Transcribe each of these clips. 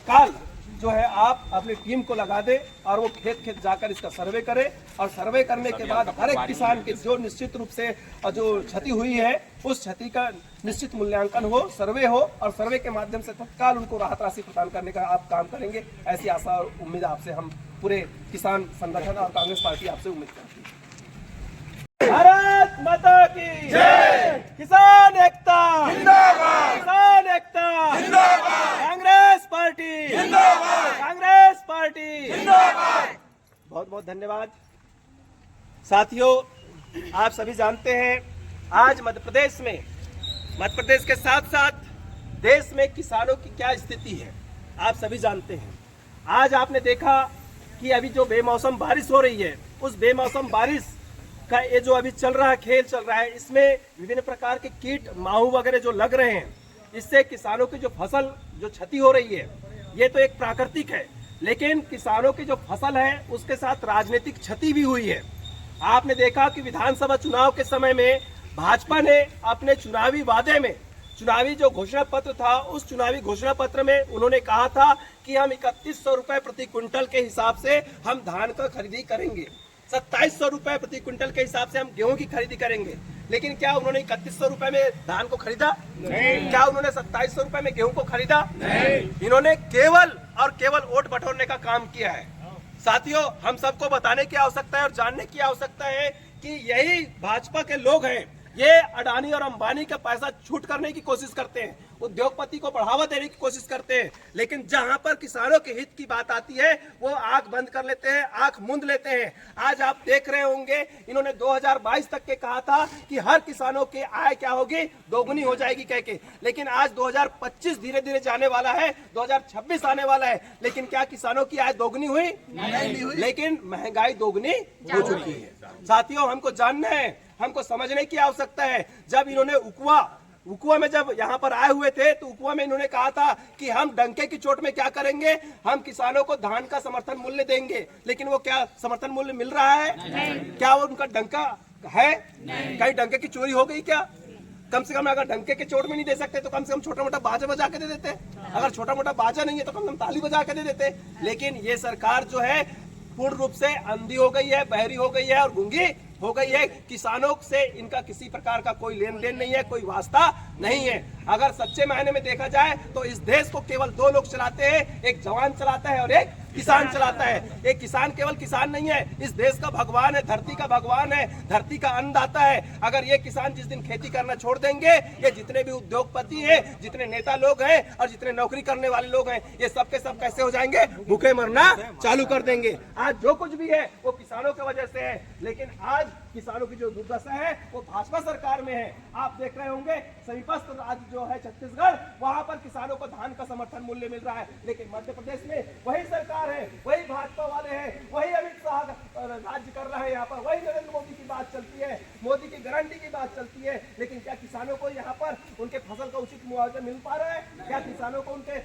काल जो है आप अपनी टीम को लगा दे और वो खेत खेत जाकर इसका सर्वे करे और सर्वे करने के बाद हर एक किसान के जो निश्चित रूप से जो क्षति हुई है उस क्षति का निश्चित मूल्यांकन हो, सर्वे हो और सर्वे के माध्यम से तत्काल उनको राहत राशि प्रदान करने का आप काम करेंगे। ऐसी आशा और उम्मीद आपसे हम पूरे किसान संगठन और कांग्रेस पार्टी आपसे उम्मीद करती है। भारत माता की जय। किसान एकता जिंदाबाद, किसान एकता जिंदाबाद, कांग्रेस पार्टी जिंदाबाद, कांग्रेस पार्टी जिंदाबाद। बहुत बहुत धन्यवाद साथियों। आप सभी जानते हैं आज मध्य प्रदेश के साथ साथ देश में किसानों की क्या स्थिति है आप सभी जानते हैं। आज आपने देखा कि अभी जो बेमौसम बारिश हो रही है उस बेमौसम बारिश का ये जो अभी चल रहा है खेल चल रहा है, इसमें विभिन्न प्रकार के कीट माहू वगैरह जो लग रहे हैं, इससे किसानों की जो फसल जो क्षति हो रही है ये तो एक प्राकृतिक है, लेकिन किसानों की जो फसल है उसके साथ राजनीतिक क्षति भी हुई है। आपने देखा कि विधानसभा चुनाव के समय में भाजपा ने अपने चुनावी वादे में, चुनावी जो घोषणा पत्र था उस चुनावी घोषणा पत्र में उन्होंने कहा था कि हम 3100 रुपए प्रति क्विंटल के हिसाब से हम धान का खरीदी करेंगे, 2700 रुपए प्रति क्विंटल के हिसाब से हम गेहूं की खरीदी करेंगे। लेकिन क्या उन्होंने 3100 रुपए में धान को खरीदा? नहीं। क्या उन्होंने 2700 रुपए में गेहूं को खरीदा? नहीं। इन्होंने केवल और केवल वोट बटोरने का काम किया है। साथियों, हम सबको बताने की आवश्यकता है और जानने की आवश्यकता है कि यही भाजपा के लोग हैं, ये अडानी और अंबानी का पैसा छूट करने की कोशिश करते हैं, उद्योगपति को बढ़ावा देने की कोशिश करते हैं, लेकिन जहां पर किसानों के हित की बात आती है वो आंख बंद कर लेते हैं, आंख मूंद लेते हैं। आज आप देख रहे होंगे इन्होंने 2022 तक के कहा था कि हर किसानों की आय क्या होगी, दोगुनी हो जाएगी कह के, लेकिन आज 2025 धीरे धीरे जाने वाला है, 2026 आने वाला है, लेकिन क्या किसानों की आय दोगुनी हुई? नहीं हुई। लेकिन महंगाई दोगुनी हो चुकी है। साथियों, हमको जानना है, हमको समझने की आवश्यकता है। जब इन्होंने उकुआ में जब यहाँ पर आए हुए थे तो उकुआ में इन्होंने कहा था कि हम डंके की चोट में क्या करेंगे, हम किसानों को धान का समर्थन मूल्य देंगे, लेकिन वो क्या समर्थन मूल्य मिल रहा है? नहीं। क्या वो उनका डंका है? नहीं। कहीं डंके की चोरी हो गई क्या? कम से कम अगर डंके के चोट में नहीं दे सकते तो कम से कम छोटा मोटा बाजा बजा के दे देते। अगर छोटा मोटा बाजा नहीं है तो कम से कम ताली बजा के दे देते। लेकिन ये सरकार जो है पूर्ण रूप से अंधी हो गई है, बहरी हो गई है और गूंगी हो गई है। किसानों से इनका किसी प्रकार का कोई लेन देन नहीं है, कोई वास्ता नहीं है। अगर सच्चे मायने में देखा जाए तो इस देश को केवल दो लोग चलाते हैं, एक जवान चलाता है और एक किसान चलाता है। एक किसान केवल किसान नहीं है, इस देश का भगवान है, धरती का भगवान है, धरती का अन्नदाता है। अगर ये किसान जिस दिन खेती करना छोड़ देंगे, ये जितने भी उद्योगपति हैं, जितने नेता लोग हैं और जितने नौकरी करने वाले लोग हैं, ये सब के सब कैसे हो जाएंगे? भूखे मरना चालू कर देंगे। आज जो कुछ भी है वो किसानों की वजह से है, लेकिन आज किसानों की जो दुर्दशा है वो भाजपा सरकार में है। आप देख रहे होंगे समीपस्थ राज्य जो है छत्तीसगढ़, वहां पर किसानों को धान का समर्थन मूल्य मिल रहा है, लेकिन मध्य प्रदेश में वही सरकार है, वही भाजपा वाले हैं, वही अमित शाह राज्य कर रहा है, यहाँ पर वही नरेंद्र मोदी की बात चलती है, मोदी की गारंटी की बात चलती है, लेकिन क्या किसानों को यहाँ पर उनके फसल का उचित मुआवजा मिल पा रहा है? क्या किसानों को उनके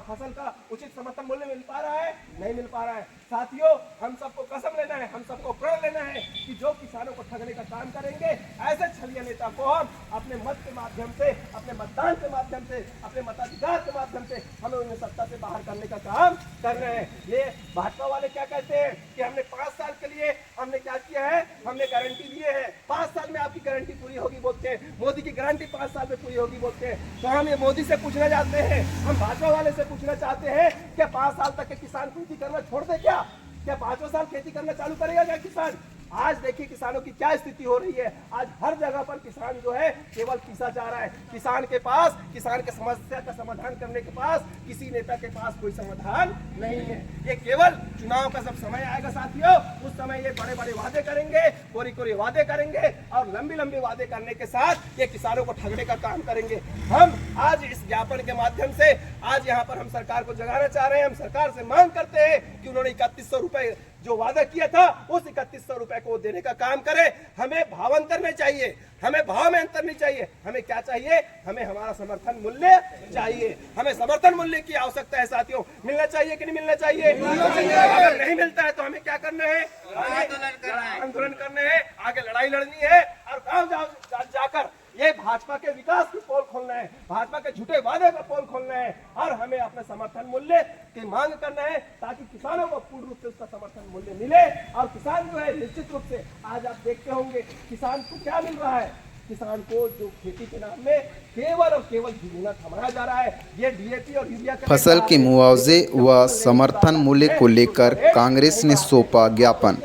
फसल का उचित समर्थन मूल्य मिल पा रहा है? नहीं मिल पा रहा है। साथियों, हम सबको कसम लेना है, हम सबको प्रण लेना है कि जो किसानों को ठगने का काम करेंगे, ऐसे छलिया नेता को हम अपने मत के माध्यम से, अपने मतदान के माध्यम से, अपने मताधिकार के माध्यम से हमें उन्हें सत्ता से बाहर करने का काम करना है। ये भाजपा वाले क्या कहते हैं कि हमने 5 साल के लिए हमने क्या किया है, हमने गारंटी दिए है, 5 साल में आपकी गारंटी पूरी होगी बोलते हैं, मोदी की गारंटी 5 साल में पूरी होगी बोलते हैं। तो हम ये मोदी से पूछना चाहते हैं, हम भाजपा वाले से पूछना चाहते हैं, क्या 5 साल तक के किसान खेती करना छोड़ दे? क्या 5 साल खेती करना चालू करेगा क्या किसान? आज देखिए किसानों की क्या स्थिति हो रही है। आज हर जगह पर किसान जो है केवल पीसा जा रहा है। किसान के पास, किसान के समस्या का समाधान करने के पास किसी नेता के पास कोई समाधान नहीं है। ये केवल चुनाव का जब समय आएगा साथियों, उस समय ये बड़े बड़े वादे करेंगे, कोरी कोरी वादे करेंगे और लंबी लंबी वादे करने के साथ ये किसानों को ठगने का काम करेंगे। हम आज इस ज्ञापन के माध्यम से आज यहाँ पर हम सरकार को जगाना चाह रहे हैं। हम सरकार से मांग करते हैं कि उन्होंने 3100 रुपए जो वादा किया था उस 3100 रुपए को देने का काम करे। हमें भावांतर नहीं चाहिए, हमें भाव में अंतर नहीं चाहिए। हमें क्या चाहिए? हमें हमारा समर्थन मूल्य चाहिए। हमें समर्थन मूल्य की आवश्यकता है साथियों। मिलना चाहिए कि नहीं मिलना चाहिए? अगर नहीं मिलता है तो हमें क्या करना है? आंदोलन करना है, आगे लड़ाई लड़नी है और गाँव जाकर ये भाजपा के विकास की पोल खोलना है, भाजपा के झूठे वादे का पोल खोलना है और हमें अपने समर्थन मूल्य की मांग करना है ताकि किसानों को पूर्ण रूप से उसका समर्थन मूल्य मिले। और किसान जो है निश्चित रूप से आज आप देखते होंगे किसान को क्या मिल रहा है, किसान को जो खेती के नाम में केवल और केवल झुलना थमाया जा रहा है। ये डीएपी और यूरिया फसल के मुआवजे व समर्थन मूल्य को लेकर कांग्रेस ने सौंपा ज्ञापन।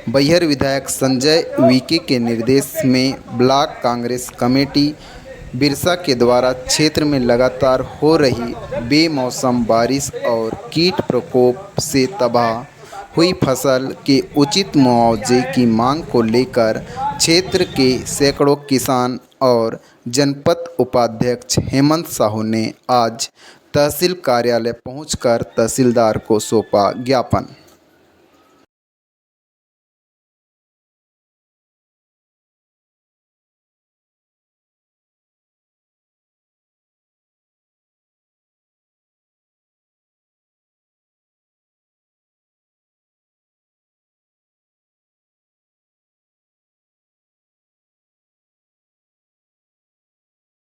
बैहर विधायक संजय वीके के निर्देश में ब्लॉक कांग्रेस कमेटी बिरसा के द्वारा क्षेत्र में लगातार हो रही बेमौसम बारिश और कीट प्रकोप से तबाह हुई फसल के उचित मुआवजे की मांग को लेकर क्षेत्र के सैकड़ों किसान और जनपद उपाध्यक्ष हेमंत साहू ने आज तहसील कार्यालय पहुंचकर तहसीलदार को सौंपा ज्ञापन।